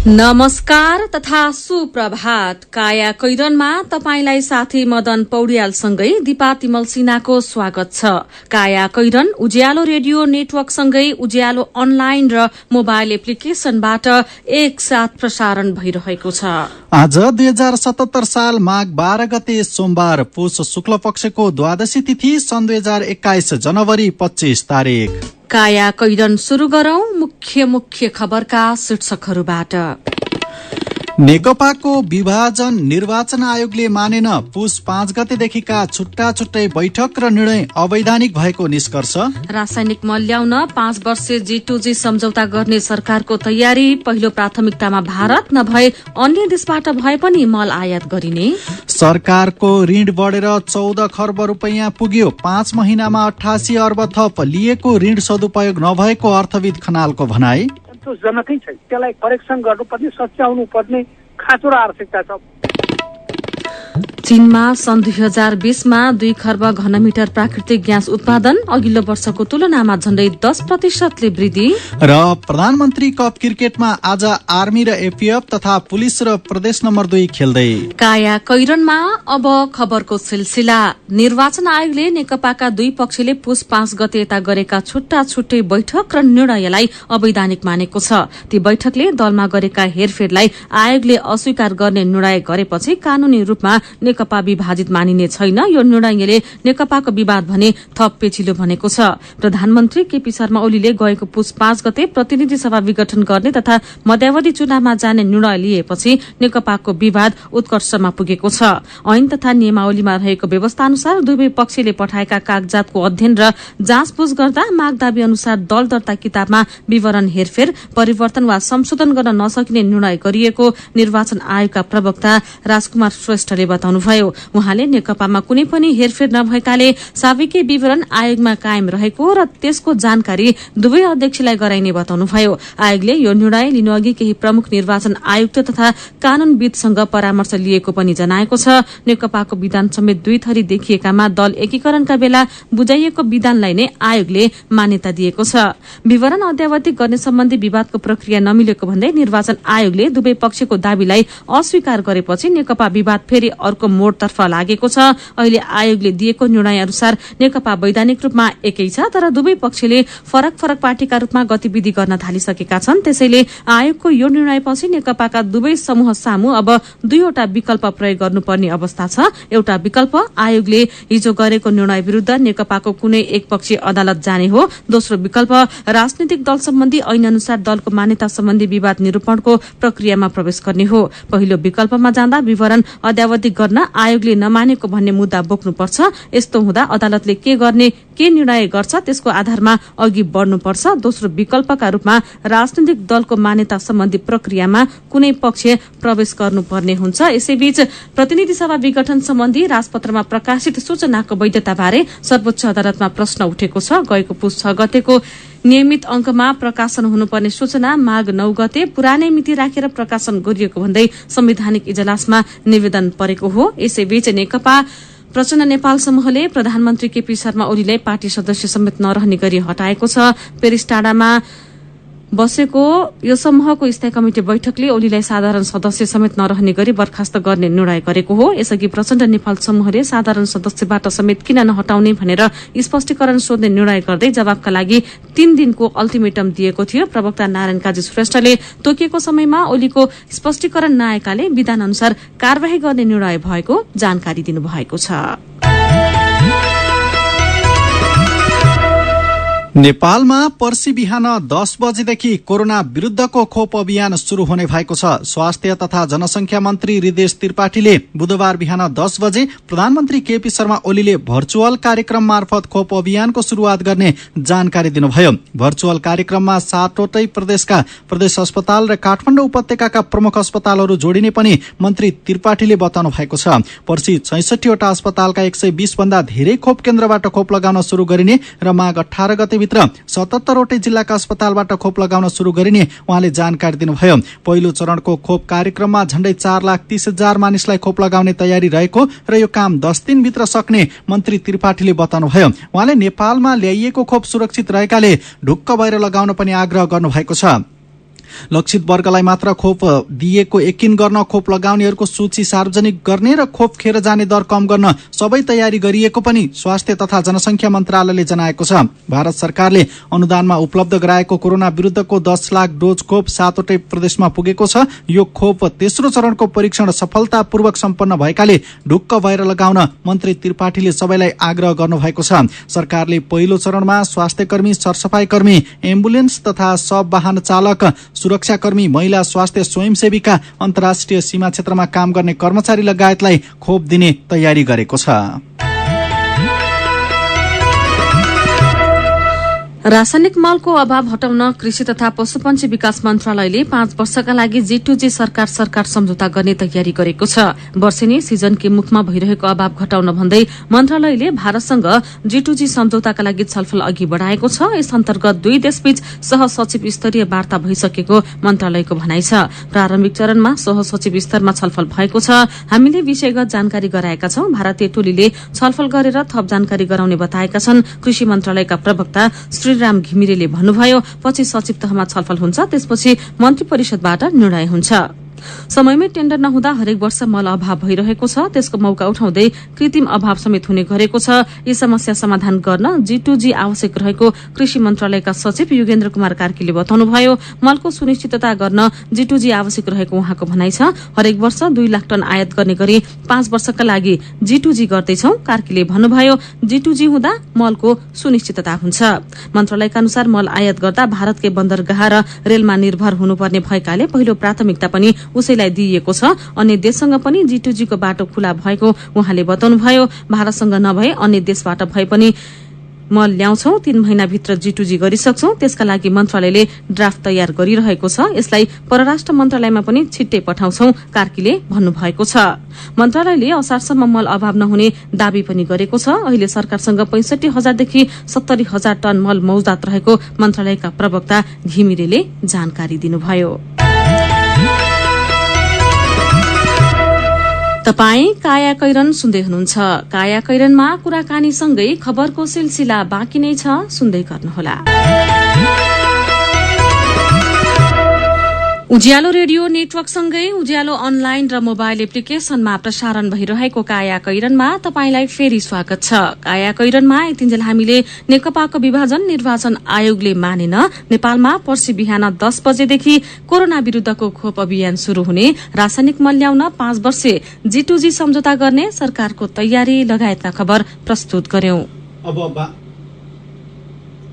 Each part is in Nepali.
नमस्कार तथा सुप्रभात। काया कैरनमा तपाईंलाई साथी मदन पौड्यालसँगै दिपा तिमल सिन्हाको स्वागत छ। काया कैरन उज्यालो रेडियो नेटवर्कसँगै उज्यालो अनलाइन र मोबाइल एप्लिकेशनबाट एकसाथ प्रसारण भइरहेको छ। आज 2077 साल माघ 12 गते सोमबार, पुष शुक्ल पक्षको द्वादशी तिथि, सन् 2021 जनवरी 25 तारिक। काया कैरन शुरू गरौं मुख्य खबरका शीर्षकहरूबाट। नेकपाको विभाजन निर्वाचन आयोगले मानेन। पुष 5 गतेदेखिका छुट्टा छुट्टै बैठक र निर्णय अवैधानिक भएको निष्कर्ष। रासायनिक मल ल्याउन 5 वर्षे G2G सम्झौता गर्ने सरकारको तयारी। पहिलो प्राथमिकतामा भारत नभए अन्य देशबाट भए पनि मल आयात गरिने। सरकारको ऋण बढेर 14 खर्ब रुपैयाँ पुग्यो। 5 महिनामा 88 अर्ब थप लिएको ऋण सदुपयोग नभएको अर्थविद खनालको भनाई। जनकै छैन, त्यसलाई करेक्सन गर्नुपर्ने, सच्याउनु पर्ने खाँचो र आवश्यकता छ। चीनमा सन् 2020 मा 2 खर्ब घनमिटर प्राकृतिक ग्यास उत्पादन, अघिल्लो वर्षको तुलनामा झण्डै 10% वृद्धि। र प्रधानमन्त्री कप क्रिकेटमा आज आर्मी र एपीएफ तथा पुलिस र प्रदेश नम्बर 2 खेल्दै। काया कैरनमा अब खबरको सिलसिला। निर्वाचन आयोगले नेकपाका दुई पक्षले पुष 5 गते यता गरेका छुट्टा छुट्टै बैठक र निर्णयलाई अवैधानिक मानेको छ। ती बैठकले दलमा गरेका हेरफेरलाई आयोगले अस्वीकार गर्ने निर्णय गरेपछि कानूनी रूपमा नेकपा विभाजित मानिने छैन। यो निर्णयले नेकपाको विवाद भने थप पेचिलो भनेको छ। प्रधानमन्त्री केपी शर्मा ओलीले गएको पुष 5 गते प्रतिनिधि सभा विघटन गर्ने तथा मध्यावधि चुनावमा जाने निर्णय लिएपछि नेकपाको विवाद उत्कर्षमा पुगेको छ। ऐन तथा नियमावलीमा रहेको व्यवस्था अनुसार दुवै पक्षले पठाएका कागजातको अध्ययन र जाँचबुझ गर्दा माग दावी अनुसार दल दर्ता किताबमा विवरण हेरफेर, परिवर्तन वा संशोधन गर्न नसकिने निर्णय गरिएको निर्वाचन आयोगका प्रवक्ता राजकुमार श्रेष्ठले बताउनुभयो। उहाँले नेकपामा कुनै पनि हेरफेर नभएकाले साविकै विवरण आयोगमा कायम रहेको र त्यसको जानकारी दुवै अध्यक्षलाई गराइने बताउनुभयो। आयोगले यो निर्णय लिनुअघि केही प्रमुख निर्वाचन आयुक्त तथा कानूनविदसँग परामर्श लिएको पनि जनाएको छ। नेकपाको विधान समेत 2 थरी देखिएकामा दल एकीकरणका बेला बुझाइएको विधानलाई नै आयोगले मान्यता दिएको छ। विवरण अद्यावधिक गर्ने सम्बन्धी विवादको प्रक्रिया नमिलेको भन्दै निर्वाचन आयोगले दुवै पक्षको दावीलाई अस्वीकार गरेपछि नेकपा विवाद फेरि अर्को मोडतर्फ लागेको छ। अहिले आयोगले दिएको निर्णय अनुसार नेकपा वैधानिक रूपमा एकै छ, तर दुवै पक्षले फरक फरक पार्टीका रूपमा गतिविधि गर्न थालिसकेका छन्। त्यसैले आयोगको यो निर्णयपछि नेकपाका दुवै समूह सामु अब 2वटा विकल्प प्रयोग गर्नुपर्ने अवस्था छ। एउटा विकल्प आयोगले हिजो गरेको निर्णय विरूद्ध नेकपाको कुनै एकपक्षीय अदालत जाने हो। दोस्रो विकल्प राजनीतिक दल सम्बन्धी ऐन अनुसार दलको मान्यता सम्बन्धी विवाद निरूपणको प्रक्रियामा प्रवेश गर्ने हो। पहिलो विकल्पमा जाँदा विवरण अद्यावधिक गर्न आयोगले नमानेको भन्ने मुद्दा बोक्नुपर्छ। यस्तो हुँदा अदालतले के निर्णय गर्छ त्यसको आधारमा अघि बढ्नुपर्छ। दोस्रो विकल्पका रूपमा राजनीतिक दलको मान्यता सम्बन्धी प्रक्रियामा कुनै पक्ष प्रवेश गर्नुपर्ने हुन्छ। यसैबीच प्रतिनिधि सभा विघटन सम्बन्धी राजपत्रमा प्रकाशित सूचनाको वैधताबारे सर्वोच्च अदालतमा प्रश्न उठेको छ। गएको पुष 6 गतेको नियमित अंकमा प्रकाशन हुनुपर्ने सूचना माघ 9 गते पुरानै मिति राखेर प्रकाशन गरिएको भन्दै संवैधानिक इजलासमा निवेदन परेको हो। यसैबीच नेकपा प्रचण्ड नेपाल समूहले प्रधानमन्त्री केपी शर्मा ओलीलाई पार्टी सदस्य समेत नरहने गरी हटाएको छ। पेरिस टाडामा बसेको यो समूहको स्थायी कमिटी बैठकले ओलीलाई साधारण सदस्य समेत नरहने गरी बर्खास्त गर्ने निर्णय गरेको हो। यसअघि प्रचण्ड नेपाल समूहले साधारण सदस्यबाट समेत किन नहटाउने भनेर स्पष्टीकरण सोध्ने निर्णय गर्दै जवाफका लागि 3 दिनको अल्टिमेटम दिएको थियो। प्रवक्ता नारायण काजी श्रेष्ठले तोकिएको समयमा ओलीको स्पष्टीकरण नआएकाले विधान अनुसार कार्यवाही गर्ने निर्णय भएको जानकारी दिनुभएको छ। नेपालमा पर्सि बिहान 10 बजेदेखि कोरोना विरूद्धको खोप अभियान शुरू हुने भएको छ। स्वास्थ्य तथा जनसंख्या मन्त्री हृदेश त्रिपाठीले बुधबार बिहान 10 बजे प्रधानमन्त्री केपी शर्मा ओलीले भर्चुअल कार्यक्रम मार्फत खोप अभियानको शुरूआत गर्ने जानकारी दिनुभयो। भर्चुअल कार्यक्रममा 7वटै प्रदेशका प्रदेश अस्पताल र काठमाडौँ उपत्यकाका प्रमुख अस्पतालहरू जोडिने पनि मन्त्री त्रिपाठीले बताउनु भएको छ। पर्सि 66वटा अस्पतालका 120 भन्दा धेरै खोप केन्द्रबाट खोप लगाउन शुरू गरिने र माघ 18 गते 77वटै जिल्लाका अस्पतालबाट खोप लगाउन शुरू गरिने उहाँले जानकारी दिनुभयो। पहिलो चरणको खोप कार्यक्रममा झण्डै 4,30,000 मानिसलाई खोप लगाउने तयारी रहेको र यो काम 10 दिनभित्र सक्ने मन्त्री त्रिपाठीले बताउनुभयो। उहाँले नेपालमा ल्याइएको खोप सुरक्षित रहेकाले ढुक्क भएर लगाउन पनि आग्रह गर्नुभएको छ। लक्षित वर्गलाई मात्र खोप दिएको यकिन गर्न खोप लगाउनेहरूको सूची सार्वजनिक गर्ने र खोप खेर जाने दर कम गर्न सबै तयारी गरिएको पनि स्वास्थ्य तथा जनसंख्या मन्त्रालयले जनाएको छ। भारत सरकारले अनुदानमा उपलब्ध गराएको कोरोना विरुद्धको 10 लाख डोज खोप 7वटै प्रदेशमा पुगेको छ। यो खोप तेस्रो चरणको परीक्षण सफलतापूर्वक सम्पन्न भएकाले ढुक्क भएर लगाउन मन्त्री त्रिपाठीले सबैलाई आग्रह गर्नुभएको छ। सरकारले पहिलो चरणमा स्वास्थ्यकर्मी, सरसफाईकर्मी, एम्बुलेन्स तथा सब वाहन चालक, सुरक्षाकर्मी, महिला स्वास्थ्य स्वयंसेविका, अन्तर्राष्ट्रिय सीमा क्षेत्रमा काम गर्ने कर्मचारी लगायतलाई खोप दिने तयारी गरेको छ। रासायनिक मलको अभाव हटाउन कृषि तथा पशुपन्छी विकास मन्त्रालयले 5 वर्षका लागि G2G सरकार सम्झौता गर्ने तयारी गरेको छ। वर्षेनी सिजनकै मुखमा भइरहेको अभाव घटाउन भन्दै मन्त्रालयले भारतसँग G2G सम्झौताका लागि छलफल अघि बढ़ाएको छ। यस अन्तर्गत दुई देशबीच सहसचिव स्तरीय वार्ता भइसकेको मन्त्रालयको भनाइ छ। प्रारम्भिक चरणमा सहसचिव स्तरमा छलफल भएको छ। हामीले विषयगत जानकारी गराएका छौं। भारतीय टोलीले छलफल गरेर थप जानकारी गराउने बताएका छन्। कृषि मन्त्रालयका प्रवक्ता श्रीराम घिमिरेले भन्नुभयो, पछि सचिव तहमा छलफल हुन्छ, त्यसपछि मन्त्री परिषदबाट निर्णय हुन्छ। समयमै टेण्डर नहुँदा हरेक वर्ष मल अभाव भइरहेको छ। त्यसको मौका उठाउँदै कृत्रिम अभाव समेत हुने गरेको छ। यी समस्या समाधान गर्न G2G आवश्यक रहेको कृषि मन्त्रालयका सचिव युगेन्द्र कुमार कार्कीले बताउनुभयो। मलको सुनिश्चितता गर्न G2G आवश्यक रहेको उहाँको भनाइ छ। हरेक वर्ष 2 लाख टन आयात गर्ने गरी 5 वर्षका लागि G2G गर्दैछौ। कार्कीले भन्नुभयो, G2G हुँदा मलको सुनिश्चितता हुन्छ। मन्त्रालयका अनुसार मल आयात गर्दा भारतकै बन्दरगाह र रेलमा निर्भर हुनुपर्ने भएकाले पहिलो प्राथमिकता पनि उसैलाई दिइएको छ। अन्य देशसँग पनि G2G को बाटो खुला भएको उहाँले बताउनुभयो। भारतसँग नभए अन्य देशबाट भए पनि मल ल्याउँछौ। 3 महिनाभित्र G2G गरिसक्छौ। त्यसका लागि मन्त्रालयले ड्राफ्ट तयार गरिरहेको छ। यसलाई परराष्ट्र मन्त्रालयमा पनि छिट्टै पठाउँछौ, कार्कीले भन्नुभएको छ। मन्त्रालयले असारसम्म मल अभाव नहुने दावी पनि गरेको छ। अहिले सरकारसँग 65,000 देखि 70,000 टन मल मौजदात रहेको मन्त्रालयका प्रवक्ता घिमिरेले जानकारी दिनुभयो। तपाई काया कैरन सुन्दै हुनुहुन्छ। काया कैरनमा कुराकानीसँगै खबरको सिलसिला बाँकी नै छ, सुन्दै गर्नुहोला। उज्यालो रेडियो नेटवर्कसँगै उज्यालो अनलाइन र मोबाइल एप्लिकेशनमा प्रसारण भइरहेको काया कैरनमा तपाईंलाई फेरि स्वागत छ। काया कैरनमा यतिन्जेल हामीले नेकपाको विभाजन निर्वाचन आयोगले मानेन, नेपालमा पर्सि बिहान 10 बजेदेखि कोरोना विरूद्धको खोप अभियान शुरू हुने, रासायनिक मल ल्याउन 5 वर्षे G2G सम्झौता गर्ने सरकारको तयारी लगायतका खबर प्रस्तुत गर्यौं।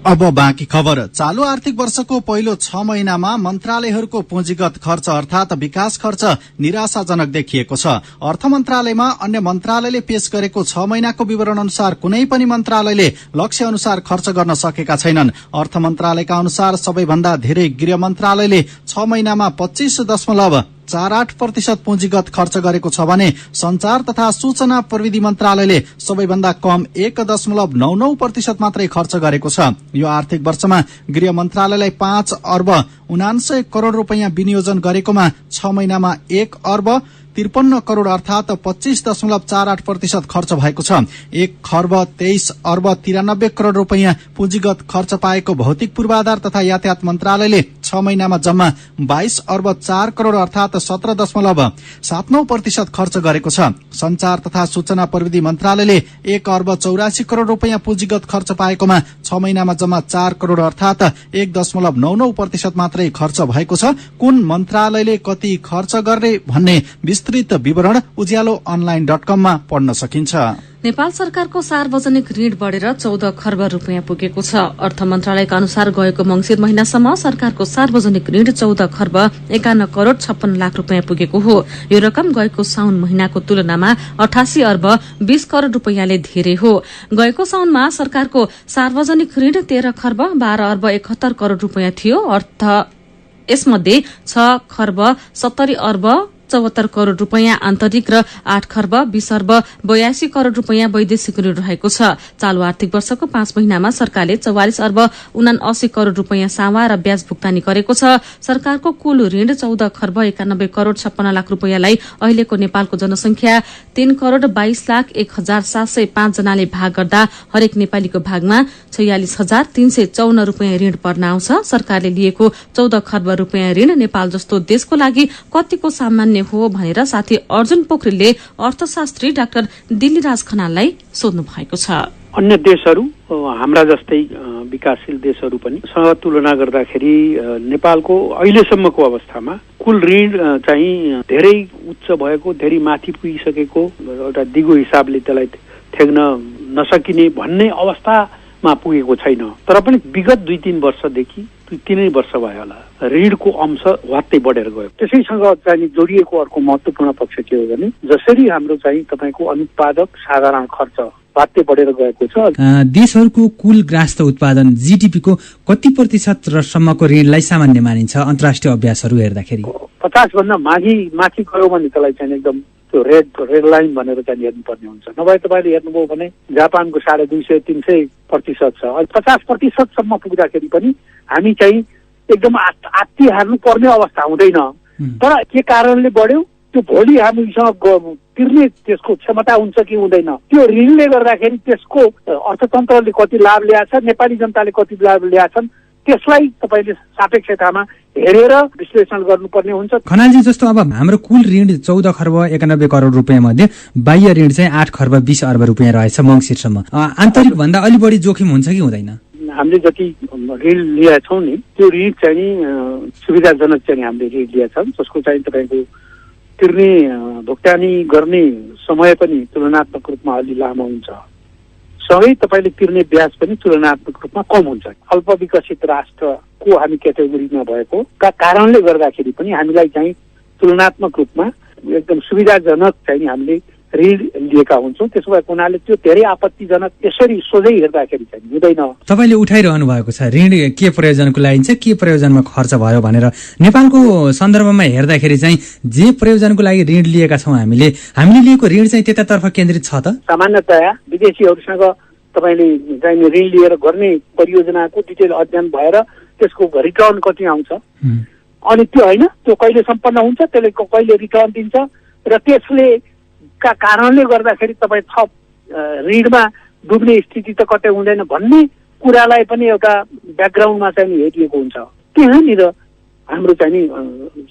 अब बाँकी खबर। चालू आर्थिक वर्षको पहिलो 6 महिनामा मन्त्रालयहरूको पुँजीगत खर्च अर्थात विकास खर्च निराशाजनक देखिएको छ। अर्थ मन्त्रालयमा अन्य मन्त्रालयले पेश गरेको 6 महिनाको विवरण अनुसार कुनै पनि मन्त्रालयले लक्ष्य अनुसार खर्च गर्न सकेका छैनन्। अर्थ मन्त्रालयका अनुसार सबैभन्दा धेरै गृह मन्त्रालयले 6 महिनामा 25.48% पुँजीगत खर्च गरेको छ भने संचार तथा सूचना प्रविधि मन्त्रालयले सबैभन्दा कम 1.99% मात्रै खर्च गरेको छ। यो आर्थिक वर्षमा गृह मन्त्रालयलाई 5 अर्ब 79 करोड़ रूपियाँ विनियोजन गरेकोमा 6 महिनामा 1 अर्ब 53 करोड़ अर्थात 25.48% खर्च भएको छ। 1 खर्ब 23 अर्ब 93 करोड़ रूपियाँ पुँजीगत खर्च पाएको भौतिक पूर्वाधार तथा यातायात मन्त्रालयले 6 महिनामा जम्मा 22 अर्ब 4 करोड़ अर्थात 17.79% खर्च गरेको छ। संचार तथा सूचना प्रविधि मन्त्रालयले 1 अर्ब 84 करोड़ रूपियाँ पुँजीगत खर्च पाएकोमा 6 महिनामा जम्मा 4 करोड़ अर्थात 1.99% मात्रै खर्च भएको छ। कुन मन्त्रालयले कति खर्च गर्ने भन्ने विस्तृत विवरण उज्यालो online.com मा पढ्न सकिन्छ। नेपाल सरकारको सार्वजनिक ऋण बढ़ेर 14 खर्ब रूपियाँ पुगेको छ। अर्थ मन्त्रालयका अनुसार गएको मंसिर महिनासम्म सरकारको सार्वजनिक ऋण 14 खर्ब 51 करोड़ 56 लाख रूपियाँ पुगेको हो। यो रकम गएको साउन महिनाको तुलनामा 88 अर्ब 20 करोड़ रूपियाँले धेरै हो। गएको साउनमा सरकारको सार्वजनिक ऋण 13 खर्ब 12 अर्ब 71 करोड़ रूपियाँ थियो। अर्थ यसमध्ये 6 खर्ब 70 अर्ब 74 करोड़ रूपियाँ आन्तरिक र 8 खर्ब 20 अर्ब 82 करोड़ रूपियाँ वैदेशिक ऋण रहेको छ। चालू आर्थिक वर्षको 5 महिनामा सरकारले 44 अर्ब 79 करोड़ रूपियाँ सावा र ब्याज भुक्तानी गरेको छ। सरकारको कुल ऋण 14 खर्ब 91 करोड़ 56 लाख रूपियाँलाई अहिलेको नेपालको जनसंख्या 3 करोड़ 22 लाख 1,705 जनाले भाग गर्दा हरेक नेपालीको भागमा 46,354 रूपियाँ ऋण पर्न आउँछ। सरकारले लिएको 14 खर्ब रूपियाँ ऋण नेपाल जस्तो देशको लागि कतिको सामान्य हो भनेर साथी अर्जुन पोखरेलले अर्थशास्त्री डाक्टर दिल्लीराज खनाललाई सोध्नु भएको छ। अन्य देशहरू हाम्रा जस्तै विकासशील देशहरू पनि सँग तुलना गर्दाखेरि नेपालको अहिलेसम्मको अवस्थामा कुल ऋण चाहिँ धेरै उच्च भएको, धेरै माथि पुगिसकेको, एउटा दिगो हिसाबले त्यसलाई ठेक्न नसकिने भन्ने अवस्थामा पुगेको छैन। तर पनि विगत 2-3 वर्षदेखि 3 वर्ष भयो होला ऋणको अंश वात्तै बढेर गयो। त्यसैसँग चाहिँ जोडिएको अर्को महत्त्वपूर्ण पक्ष के हो भने जसरी हाम्रो चाहिँ तपाईँको अनुत्पादक साधारण खर्च वात्तै बढेर गएको छ। देशहरूको कुल ग्रास्थ उत्पादन जीडीपी को कति प्रतिशत सम्मको ऋणलाई सामान्य मानिन्छ अन्तर्राष्ट्रिय अभ्यासहरू हेर्दाखेरि? 50 भन्दा माथि गयो भने त्यसलाई चाहिँ एकदम त्यो रेड लाइन भनेर चाहिँ हेर्नुपर्ने हुन्छ। नभए तपाईँले हेर्नुभयो भने जापानको 250-300% छ। 50% सम्म पुग्दाखेरि पनि हामी चाहिँ एकदम आत्ति हार्नु पर्ने अवस्था हुँदैन। तर के कारणले बढ्यो त्यो भोलि हामीसँग तिर्ने त्यसको क्षमता हुन्छ कि हुँदैन, त्यो ऋणले गर्दाखेरि त्यसको अर्थतन्त्रले कति लाभ ल्याएछ, नेपाली जनताले कति लाभ ल्याएछन्, त्यसलाई तपाईँले सापेक्षतामा हेरेर विश्लेषण गर्नुपर्ने हुन्छ। खनालजी, जस्तो अब हाम्रो कुल ऋण 14 खर्ब 91 करोड़ रुपियाँ मध्ये बाह्य ऋण चाहिँ 8 खर्ब 20 अर्ब रुपियाँ रहेछ मङ्सिरसम्म। आन्तरिक भन्दा अलि बढी जोखिम हुन्छ कि हुँदैन? हामीले जति ऋण लिएका छौँ नि त्यो ऋण चाहिँ सुविधाजनक चाहिँ हामीले ऋण लिएका छौँ, जसको चाहिँ तपाईँको तिर्ने भुक्तानी गर्ने समय पनि तुलनात्मक रूपमा अलि लामो हुन्छ, सँगै तपाईँले तिर्ने ब्याज पनि तुलनात्मक रूपमा कम हुन्छ। अल्प विकसित राष्ट्रको हामी क्याटेगोरीमा भएको का कारणले गर्दाखेरि पनि हामीलाई चाहिँ तुलनात्मक रूपमा एकदम सुविधाजनक चाहिँ हामीले ऋण लिएका हुन्छौँ। त्यसो भएको हुनाले त्यो धेरै आपत्तिजनक यसरी सोझै हेर्दाखेरि चाहिँ हुँदैन। तपाईँले उठाइरहनु भएको छ ऋण के प्रयोजनको लागि छ, के प्रयोजनमा खर्च भयो भनेर। नेपालको सन्दर्भमा हेर्दाखेरि चाहिँ जे प्रयोजनको लागि ऋण लिएका छौँ हामीले लिएको ऋण चाहिँ त्यतातर्फ केन्द्रित छ त? सामान्यतया विदेशीहरूसँग तपाईँले चाहिँ ऋण लिएर गर्ने परियोजनाको डिटेल अध्ययन भएर त्यसको रिटर्न कति आउँछ अनि त्यो होइन त्यो कहिले सम्पन्न हुन्छ, त्यसले कहिले रिटर्न दिन्छ र त्यसले का कारणले गर्दाखेरि तपाईँ थप ऋणमा डुब्ने स्थिति त कतै हुँदैन भन्ने कुरालाई पनि एउटा ब्याकग्राउन्डमा चाहिँ हेरिएको हुन्छ। त्यहाँनिर हाम्रो चाहिँ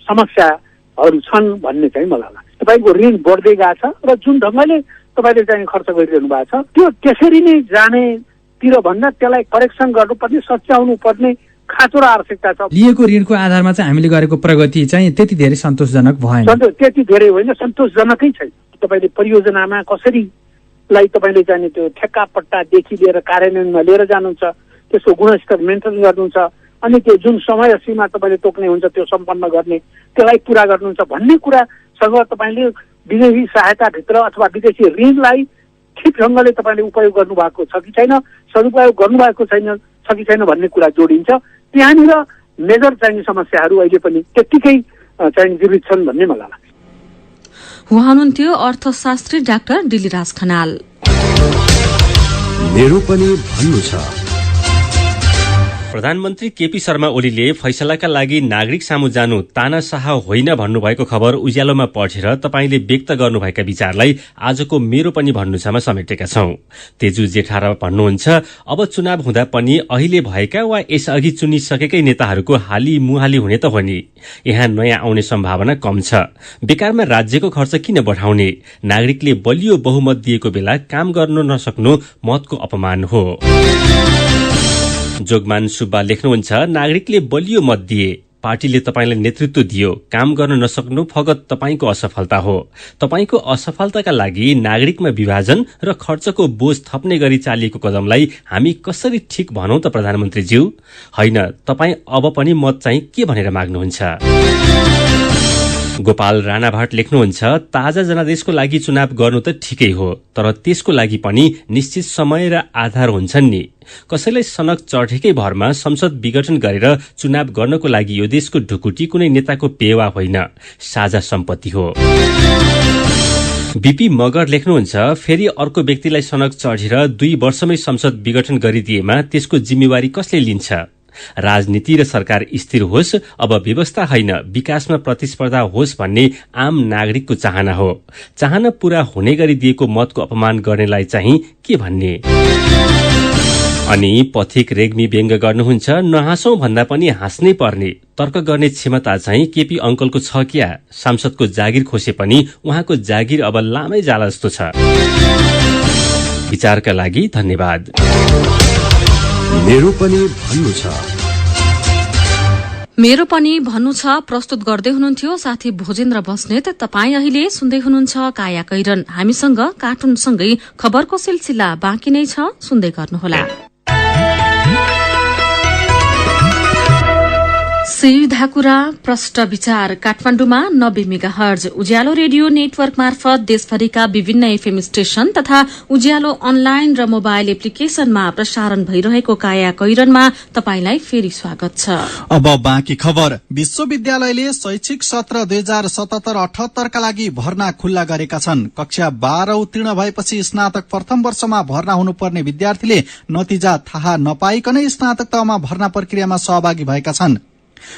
समस्याहरू छन् भन्ने चाहिँ मलाई लाग्छ। तपाईँको ऋण बढ्दै गएको छ र जुन ढङ्गले तपाईँले चाहिँ खर्च गरिरहनु भएको छ त्यो त्यसरी नै जानेतिर भन्दा त्यसलाई करेक्सन गर्नुपर्ने, सच्याउनु पर्ने खाँचो र आवश्यकता छ। लिएको ऋणको आधारमा चाहिँ हामीले गरेको प्रगति चाहिँ त्यति धेरै सन्तोषजनक भएन। त्यति धेरै होइन, सन्तोषजनकै छैन। तपाईँले परियोजनामा कसरीलाई तपाईँले जाने त्यो ठेक्का पट्टादेखि लिएर कार्यान्वयनमा लिएर जानुहुन्छ, त्यसको गुणस्तर मेन्टेन गर्नुहुन्छ, अनि त्यो जुन समय सीमा तपाईँले तोक्ने हुन्छ त्यो सम्पन्न गर्ने, त्यसलाई पुरा गर्नुहुन्छ भन्ने कुरासँग तपाईँले विदेशी सहायताभित्र अथवा विदेशी ऋणलाई ठिक ढङ्गले तपाईँले उपयोग गर्नुभएको छ कि छैन, सदुपयोग गर्नुभएको छ कि छैन भन्ने कुरा जोडिन्छ। त्यहाँनिर मेजर चाहिने समस्याहरू अहिले पनि त्यत्तिकै चाहिँ जीवित छन् भन्ने मलाई लाग्छ। उहाँ हुनुहुन्थ्यो अर्थशास्त्री डाक्टर दिल्लीराज खनाल। मेरो पनि भन्नु छ। प्रधानमन्त्री केपी शर्मा ओलीले फैसलाका लागि नागरिक सामु जानु तानाशाह होइन भन्नुभएको खबर उज्यालोमा पढेर तपाईँले व्यक्त गर्नुभएका विचारलाई आजको मेरो पनि भन्नु छमा समेटेका छौं। तेजु जेठार भन्नुहुन्छ, अब चुनाव हुँदा पनि अहिले भएका वा यसअघि चुनिसकेकै नेताहरूको हाली मुहाली हुने त हो नि। यहाँ नयाँ आउने सम्भावना कम छ। बेकारमा राज्यको खर्च किन बढाउने? नागरिकले बलियो बहुमत दिएको बेला काम गर्न नसक्नु मतको अपमान हो। जोगमान सुब्बा लेख्नुहुन्छ, नागरिकले बलियो मत दिए, पार्टीले तपाईंलाई नेतृत्व दियो, काम गर्न नसक्नु फगत तपाईंको असफलता हो। तपाईंको असफलताका लागि नागरिकमा विभाजन र खर्चको बोझ थप्ने गरी चालिएको कदमलाई हामी कसरी ठिक भनौं त प्रधानमन्त्रीज्यू? होइन, तपाई अब पनि मत चाहिँ के भनेर माग्नुहुन्छ? गोपाल राणाभाट लेख्नुहुन्छ, ताजा जनादेशको लागि चुनाव गर्नु त ठिकै हो, तर त्यसको लागि पनि निश्चित समय र आधार हुन्छन् नि। कसैलाई सनक चढेकै भरमा संसद विघटन गरेर चुनाव गर्नको लागि यो देशको ढुकुटी कुनै नेताको पेवा होइन, साझा सम्पत्ति हो। बीपी मगर लेख्नुहुन्छ, फेरि अर्को व्यक्तिलाई सनक चढेर 2 वर्षमै संसद विघटन गरिदिएमा त्यसको जिम्मेवारी कसले लिन्छ? राजनीति र सरकार स्थिर होस्, अब व्यवस्था होइन विकासमा प्रतिस्पर्धा होस् भन्ने आम नागरिकको चाहना हो। चाहना पूरा हुने गरी दिएको मतको अपमान गर्नेलाई चाहिँ के भन्ने? अनि पथिक रेग्मी व्यङ्ग गर्नुहुन्छ, नहाँसौं भन्दा पनि हाँस्नै पर्ने, तर्क गर्ने क्षमता चाहिँ केपी अंकलको छ क्या? सांसदको जागिर खोसे पनि उहाँको जागिर अब लामै जाला जस्तो छ। विचारका लागि धन्यवाद। मेरो पनि भन्नु छ। मेरो पनि भन्नु छ प्रस्तुत गर्दै हुनुहुन्थ्यो साथी भोजेन्द्र बस्नेत। तपाईँ अहिले सुन्दै हुनुहुन्छ काया कैरन। हामीसँग कार्टुनसँगै खबरको सिलसिला बाँकी नै छ, सुन्दै गर्नुहोला। सीधा कुरा प्रष्ट विचार काठमाडौँमा 90 मेगाहर्ज उज्यालो रेडियो नेटवर्क मार्फत देशभरिका विभिन्न एफएम स्टेशन तथा उज्यालो अनलाइन र मोबाइल एप्लिकेशनमा प्रसारण भइरहेको काया कैरनमा तपाईंलाई फेरि स्वागत छ। अब बाँकी खबर। विश्वविद्यालयले शैक्षिक सत्र 2077-78 का लागि भर्ना खुल्ला गरेका छन्। कक्षा 12 उत्तीर्ण भएपछि स्नातक प्रथम वर्षमा भर्ना हुनुपर्ने विद्यार्थीले नतिजा थाहा नपाइकनै स्नातक तहमा भर्ना प्रक्रियामा सहभागी भएका छन्।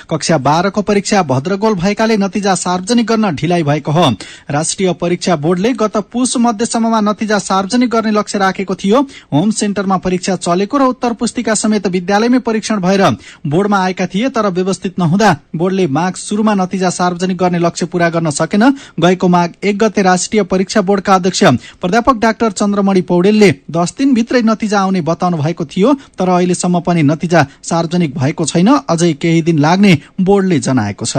कक्षा 12 को परीक्षा भद्रगोल भएकाले नतिजा सार्वजनिक गर्न ढिलाइ भएको हो। राष्ट्रिय परीक्षा बोर्डले गत पुष मध्यसम्ममा नतिजा सार्वजनिक गर्ने लक्ष्य राखेको थियो। होम सेन्टरमा परीक्षा चलेको र उत्तर पुस्तिका समेत विद्यालयमै परीक्षण भएर बोर्डमा आएका थिए, तर व्यवस्थित नहुँदा बोर्डले माघ सुरुमा नतिजा सार्वजनिक गर्ने लक्ष्य पूरा गर्न सकेन। गएको माघ 1 गते राष्ट्रिय परीक्षा बोर्डका अध्यक्ष प्राध्यापक डाक्टर चन्द्रमणि पौडेलले 10 दिनभित्रै नतिजा आउने बताउनु भएको थियो, तर अहिलेसम्म पनि नतिजा सार्वजनिक भएको छैन। अझै केही दिन लाग्ने बोर्डले जनाएको छ।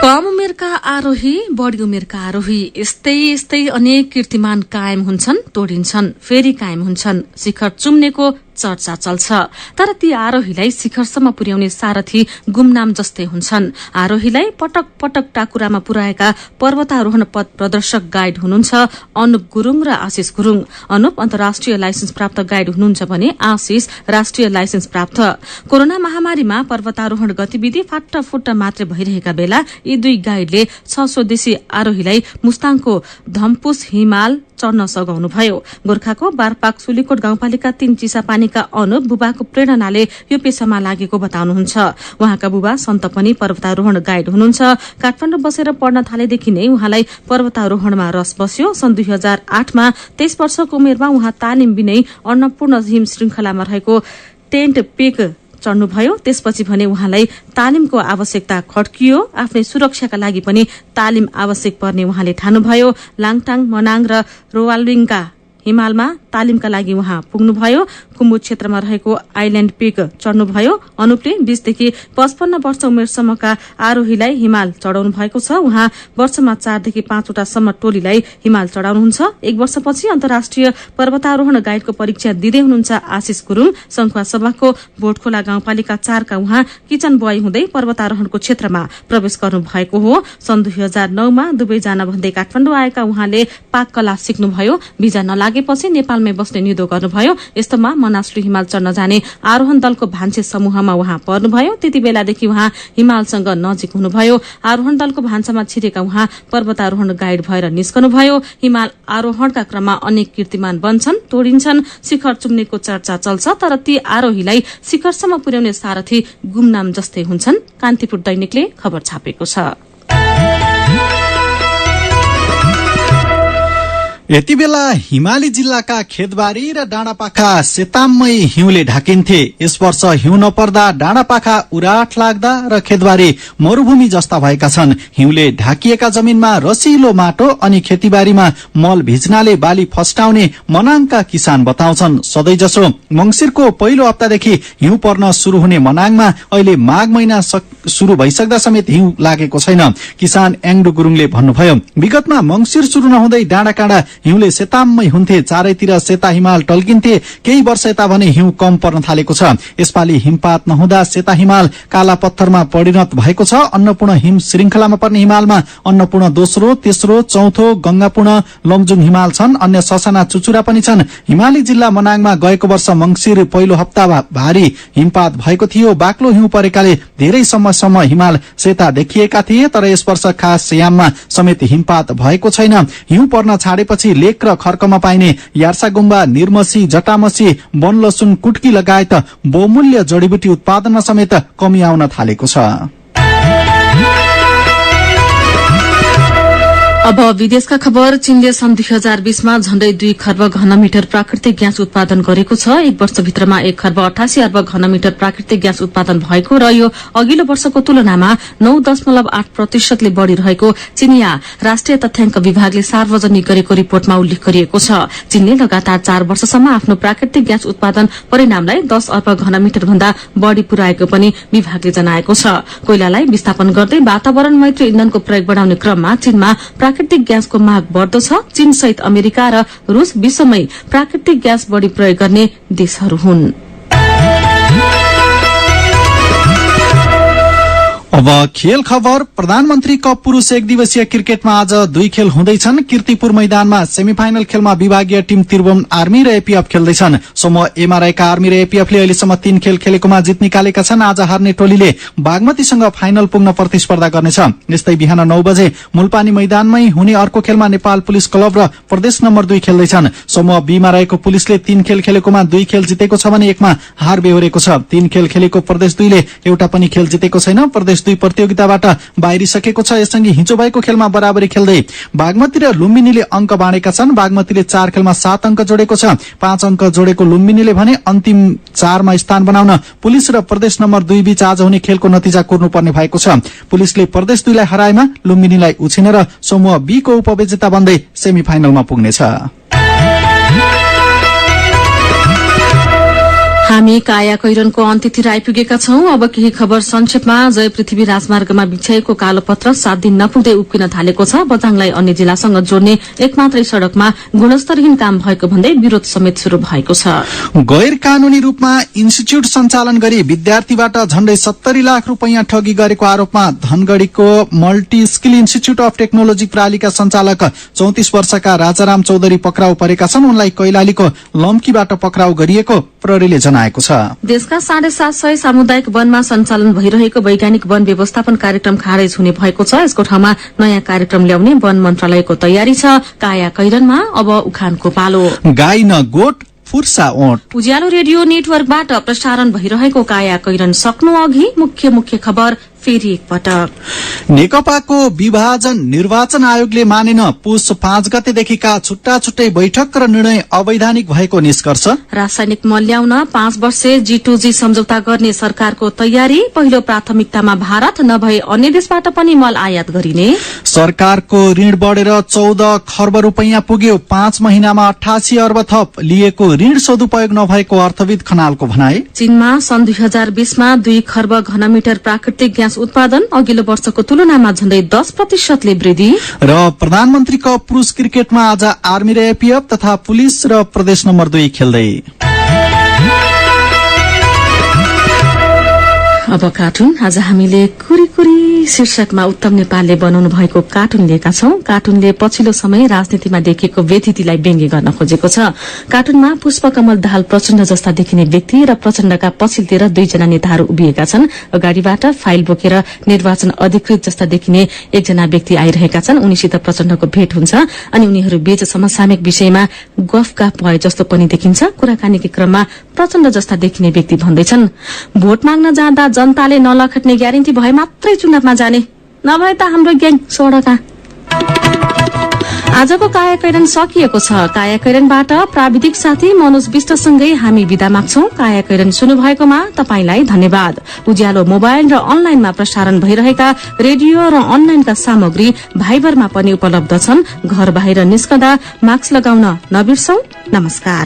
कम उमेरका आरोही, बढी उमेरका आरोही, यस्तै अनेक कीर्तिमान कायम हुन्छन्, तोडिन्छन्, फेरि कायम हुन्छन्। शिखर चुम्नेको चर्चा चल्छ, तर ती आरोहीलाई शिखरसम्म पुर्याउने सारथी गुमनाम जस्तै हुन्छन्। आरोहीलाई पटक पटक टाकुरामा पुर्याएका पर्वतारोहण पथ प्रदर्शक गाइड हुनुहुन्छ अनुप गुरूङ र आशिष गुरूङ। अनुप अन्तर्राष्ट्रिय लाइसेन्स प्राप्त गाइड हुनुहुन्छ भने आशिष राष्ट्रिय लाइसेन्स प्राप्त। कोरोना महामारीमा पर्वतारोहण गतिविधि फाटाफुट्टा मात्रै भइरहेका बेला यी दुई गाइडले 6 स्वदेशी आरोहीलाई मुस्ताङको धम्पुस हिमाल चढ्न सघाउनुभयो। गोर्खाको बारपाक सुलीकोट गाउँपालिका 3 चिसापानीका अनुप बुबाको प्रेरणाले यो पेशामा लागेको बताउनुहुन्छ। उहाँका बुबा सन्त पनि पर्वतारोहण गाइड हुनुहुन्छ। काठमाडौँ बसेर पढ्न थालेदेखि नै उहाँलाई पर्वतारोहणमा रस बस्यो। सन् 2008 मा 23 वर्षको उमेरमा उहाँ तालिम बिनै अन्नपूर्ण हिम श्रृंखलामा रहेको टेन्ट पिक चढ्नुभयो। त्यसपछि भने उहाँलाई तालिमको आवश्यकता खड्कियो। आफ्नै सुरक्षाका लागि पनि तालिम आवश्यक पर्ने उहाँले ठान्नुभयो। लाङटाङ, मनाङ र रोवालिङका हिमालमा तालिमका लागि उहाँ पुग्नुभयो। कुम्बु क्षेत्रमा रहेको आइल्याण्ड पिक चढ्नुभयो। अनुपले 20 देखि 55 वर्ष उमेरसम्मका आरोहीलाई हिमाल चढाउनु भएको छ। उहाँ वर्षमा 4 देखि 5 वटासम्म टोलीलाई हिमाल चढाउनुहुन्छ। 1 वर्षपछि अन्तर्राष्ट्रिय पर्वतारोहण गाइडको परीक्षा दिँदै हुनुहुन्छ आशिष गुरूङ। संखुवा सभाको बोटखोला गाउँपालिका 4 का उहाँ किचन बोय हुँदै पर्वतारोहणको क्षेत्रमा प्रवेश गर्नु भएको हो। सन् 2009 मा दुबई जान भन्दै काठमाडौँ आएका उहाँले पाक कला सिक्नुभयो। भिजा नलागेपछि नेपालमै बस्ने निधो गर्नुभयो। यस्तोमा मनासलु हिमाल चढ्न जाने आरोहण दलको भान्से समूहमा उहाँ पर्नुभयो। त्यति बेलादेखि उहाँ हिमालसँग नजिक हुनुभयो। आरोहण दलको भान्सामा छिरेका उहाँ पर्वतारोहण गाइड भएर निस्कनुभयो। हिमाल आरोहणका क्रममा अनेक कीर्तिमान बन्छन्, तोडिन्छन्, शिखर चुम्नेको चर्चा चल्छ, तर ती आरोहीलाई शिखरसम्म पुर्याउने सारथी गुमनाम जस्तै हुन्छन्। कान्तिपुर दैनिकले खबर छापेको छ। यति बेला हिमाली जिल्लाका खेतबारी र डाँडापाखा सेताममै हिउँले ढाकिन्थे। यस वर्ष हिउँ नपर्दा डाँडापाखा उराट लाग्दा र खेतबारी मरूभूमि जस्ता भएका छन्। हिउँले ढाकिएका जमिनमा रसिलो माटो अनि खेतीबारीमा मल भिज्नाले बाली फस्टाउने मनाङका किसान बताउँछन्। सधैँजसो मंगिरको पहिलो हप्तादेखि हिउँ पर्न शुरू हुने मनाङमा अहिले माघ महिना शुरू भइसक्दा समेत हिउँ लागेको छैन। किसान एङडु गुरूङले भन्नुभयो, विगतमा मंगिर शुरू नहुँदै डाँडाकाँडा हिउँले सेताममै हुन्थे, चारैतिर सेता हिमाल टल्किन्थे। केही वर्ष यता भने हिउँ कम पर्न थालेको छ। यसपालि हिमपात नहुँदा सेता हिमाल काला पत्थरमा परिणत भएको छ। अन्नपूर्ण हिम श्रृंखलामा पर्ने हिमालमा अन्नपूर्ण दोस्रो, तेस्रो, चौथो, गंगापूर्ण, लमजुङ हिमाल छन्। अन्य ससाना चुचुरा पनि छन्। हिमाली जिल्ला मनाङमा गएको वर्ष मंगिर पहिलो हप्ता भारी हिमपात भएको थियो। बाक्लो हिउँ परेकाले धेरै समयसम्म हिमाल सेता देखिएका थिए, तर यस वर्ष खास याममा समेत हिमपात भएको छैन। हिउँ पर्न छाडेपछि लेक र खर्कमा पाइने यार्सा गुम्बा, निर्मसी, जटामसी, वन लसुन, कुटकी लगायत बहुमूल्य जडीबुटी उत्पादनमा समेत कमी आउन थालेको छ। अब विदेशका खबर। चीनले सन् 2020मा झण्डै 2 खर्ब घनमिटर प्राकृतिक ग्यास उत्पादन गरेको छ। एक वर्षभित्रमा 1 खर्ब 88 अर्ब घनमिटर प्राकृतिक ग्यास उत्पादन भएको र यो अघिल्लो वर्षको तुलनामा 9.8% बढ़ी रहेको चीनिया राष्ट्रिय तथ्याङ्क विभागले सार्वजनिक गरेको रिपोर्टमा उल्लेख गरिएको छ। चीनले लगातार 4 वर्षसम्म आफ्नो प्राकृतिक ग्यास उत्पादन परिणामलाई 10 अर्ब घनमिटर भन्दा बढ़ी पुर्याएको पनि विभागले जनाएको छ। कोइलालाई विस्थापन गर्दै वातावरण मैत्री इन्धनको प्रयोग बढ़ाउने क्रममा चीनमा प्राकृतिक ग्यासको माग बढ़दो छ। चीन सहित अमेरिका र रूस विश्वमै प्राकृतिक ग्यास बढ़ी प्रयोग गर्ने देशहरू हुन्। अब खेल खबर। प्रधानमन्त्री कप पुरूष एक दिवसीय क्रिकेटमा आज 2 खेल हुँदैछन्। कीर्तिपुर मैदानमा सेमिफाइनल खेलमा विभागीय टीम त्रिभुवन आर्मी र एपीएफ खेल्दैछन्। समूह एमआरआईका आर्मी र एपीएफले अहिलेसम्म 3 खेल खेलेकोमा जित निकालेका छन्। आज हार्ने टोलीले बागमतीसँग फाइनल पुग्न प्रतिस्पर्धा गर्नेछ। यस्तै बिहान 9 बजे मुलपानी मैदानमै हुने अर्को खेलमा नेपाल पुलिस क्लब र प्रदेश नम्बर 2 खेल्दैछन्। समूह बीमा रहेको पुलिसले 3 खेल खेलेकोमा 2 खेल जितेको छ भने 1मा हार बेहोरेको छ। 3 खेल खेलेको प्रदेश 2 ले एउटा पनि खेल जितेको छैन। प्रदेश 2 प्रतियोगिताबाट बाहिरिसकेको छ। यससँगै हिजो भएको खेलमा बराबरी खेल्दै बागमती र लुम्बिनीले अंक बाँडेका छन्। बागमतीले 4 खेलमा 7 अंक जोडेको छ। 5 अंक जोडेको लुम्बिनीले भने अन्तिम 4 मा स्थान बनाउन पुलिस र प्रदेश नम्बर 2 बीच आज हुने खेलको नतिजा कुर्नुपर्ने भएको छ। पुलिसले प्रदेश 2 लाई हराएमा लुम्बिनीलाई उछिनेर समूह बी को उपविजेता बन्दै सेमिफाइनलमा पुग्नेछ। हामी काया कैरनको अन्त्यतिर आइपुगेका छौं। अब केही खबर संक्षेपमा। जय पृथ्वी राजमार्गमा बिछाएको कालो पत्र 7 दिन नपुग्दै उक्किन थालेको छ। बझाङलाई अन्य जिल्लासँग जोड्ने एकमात्रै सड़कमा गुणस्तरहीन काम भएको भन्दै विरोध समेत शुरू भएको छ। गैर कानूनी रूपमा इन्स्टिच्यूट सञ्चालन गरी विद्यार्थीबाट झण्डै 70 लाख रूपैयाँ ठगी गरेको आरोपमा धनगढ़ीको multi skill institute of technology प्रालीका सञ्चालक 34 वर्षका राजाराम चौधरी पक्राउ परेका छन्। उनलाई कैलालीको लम्कीबाट पक्राउ गरिएको प्रहरीले जनाएको छ। देशका 750 सामुदायिक वनमा सञ्चालन भइरहेको वैज्ञानिक वन व्यवस्थापन कार्यक्रम खारेज हुने भएको छ। यसको ठाउँमा नयाँ कार्यक्रम ल्याउने वन मन्त्रालयको तयारी छ। काया कैरनमा अब उखानको पालो। गाई न गोठ फुर्सा ओठ। उज्यालो रेडियो नेटवर्कबाट प्रसारण भइरहेको काया कैरन सक्नु अघि मुख्य खबर फेरि एकपटक। नेकपाको विभाजन निर्वाचन आयोगले मानेन। पुष 5 गतेदेखिका छुट्टा छुट्टै बैठक र निर्णय अवैधानिक भएको निष्कर्ष। रासायनिक मल ल्याउन 5 वर्षे G2G सम्झौता गर्ने सरकारको तयारी। पहिलो प्राथमिकतामा भारत नभए अन्य देशबाट पनि मल आयात गरिने। सरकारको ऋण बढेर 14 खर्ब रूपैयाँ पुग्यो। 5 महिनामा 88 अर्ब थप लिएको ऋण सदुपयोग नभएको अर्थविद खनालको भनाई। चीनमा सन् 2020मा 2 खर्ब घनमिटर प्राकृतिक ग्यास उत्पादन अघिल्लो वर्षको तुलनामा झण्डै 10% वृद्धि। र प्रधानमन्त्री कप पुरूष क्रिकेटमा आज आर्मी र एपीएफ तथा पुलिस र प्रदेश नम्बर 2 खेल्दै। अब कार्टुन। आज हामीले कुरी शीर्षकमा उत्तम नेपालले बनाउनु भएको कार्टुन लिएका छौं। कार्टुनले पछिल्लो समय राजनीतिमा देखिएको व्यथितिलाई व्यङ्ग्य गर्न खोजेको छ। कार्टुनमा पुष्पकमल दाहाल प्रचण्ड जस्ता देखिने व्यक्ति र प्रचण्डका पछिल्तिर 2 जना नेताहरू उभिएका छन्। अगाडिबाट फाइल बोकेर निर्वाचन अधिकृत जस्ता देखिने 1 जना व्यक्ति आइरहेका छन्। उनीसित प्रचण्डको भेट हुन्छ अनि उनीहरू बीच समसामयिक विषयमा गफगाफ भए जस्तो पनि देखिन्छ। कुराकानीको क्रममा प्रचण्ड जस्ता देखिने व्यक्ति भन्दैछन्, भोट माग्न जाँदा जनताले नलखट्ने ग्यारेन्टी भए मात्रै चुनावमा जाने, नभए त हाम्रो ग्याङ सडका। आजको काया कैरन सकिएको छ। काया कैरनबाट प्राविधिक साथी मनोज विष्टसँगै हामी विदा माग्छौं। काया कैरन सुन्नुभएकोमा तपाईंलाई धन्यवाद। उज्यालो मोबाइल र अनलाइनमा प्रसारण भइरहेका रेडियो र अनलाइनका सामग्री भाइबरमा पनि उपलब्ध छन्। घर बाहिर निस्कँदा मास्क लगाउन नबिर्सौं। नमस्कार।